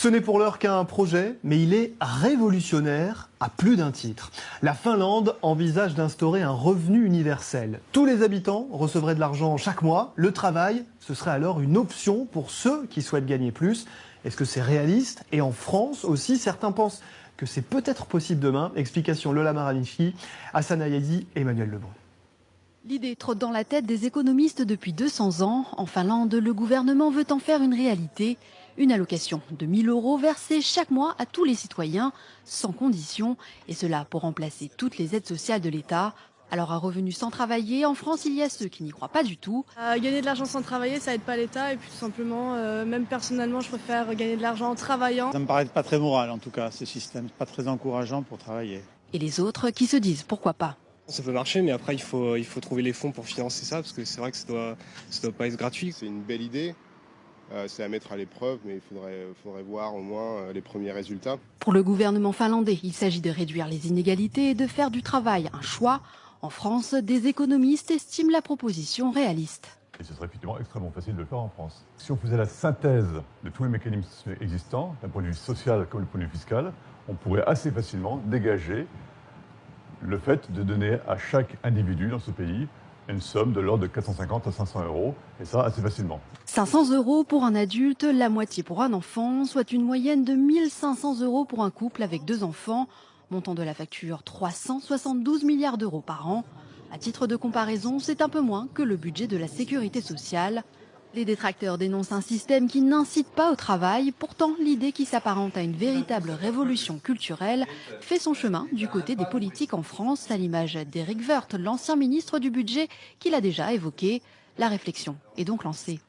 Ce n'est pour l'heure qu'un projet, mais il est révolutionnaire à plus d'un titre. La Finlande envisage d'instaurer un revenu universel. Tous les habitants recevraient de l'argent chaque mois. Le travail, ce serait alors une option pour ceux qui souhaitent gagner plus. Est-ce que c'est réaliste? Et en France aussi, certains pensent que c'est peut-être possible demain. Explication Lola Maranichi, Hassan Ayadi, Emmanuel Lebrun. L'idée trotte dans la tête des économistes depuis 200 ans. En Finlande, le gouvernement veut en faire une réalité. Une allocation de 1 000 € versée chaque mois à tous les citoyens, sans condition. Et cela pour remplacer toutes les aides sociales de l'État. Alors un revenu sans travailler, en France, il y a ceux qui n'y croient pas du tout. Gagner de l'argent sans travailler, ça aide pas l'État. Et puis tout simplement, même personnellement, je préfère gagner de l'argent en travaillant. Ça me paraît pas très moral en tout cas, ce système. Pas très encourageant pour travailler. Et les autres qui se disent pourquoi pas. Ça peut marcher, mais après il faut trouver les fonds pour financer ça, parce que c'est vrai que ça doit pas être gratuit. C'est une belle idée, c'est à mettre à l'épreuve, mais il faudrait voir au moins les premiers résultats. Pour le gouvernement finlandais, il s'agit de réduire les inégalités et de faire du travail un choix. En France, des économistes estiment la proposition réaliste. Et ce serait effectivement extrêmement facile de le faire en France. Si on faisait la synthèse de tous les mécanismes existants, d'un point de vue social comme du point de vue fiscal, on pourrait assez facilement dégager le fait de donner à chaque individu dans ce pays une somme de l'ordre de 450 à 500 €, et ça assez facilement. 500 € pour un adulte, la moitié pour un enfant, soit une moyenne de 1 500 € pour un couple avec 2 enfants. Montant de la facture 372 milliards d'euros par an. À titre de comparaison, c'est un peu moins que le budget de la sécurité sociale. Les détracteurs dénoncent un système qui n'incite pas au travail. Pourtant, l'idée qui s'apparente à une véritable révolution culturelle fait son chemin du côté des politiques en France, à l'image d'Éric Woerth, l'ancien ministre du Budget, qui l'a déjà évoqué. La réflexion est donc lancée.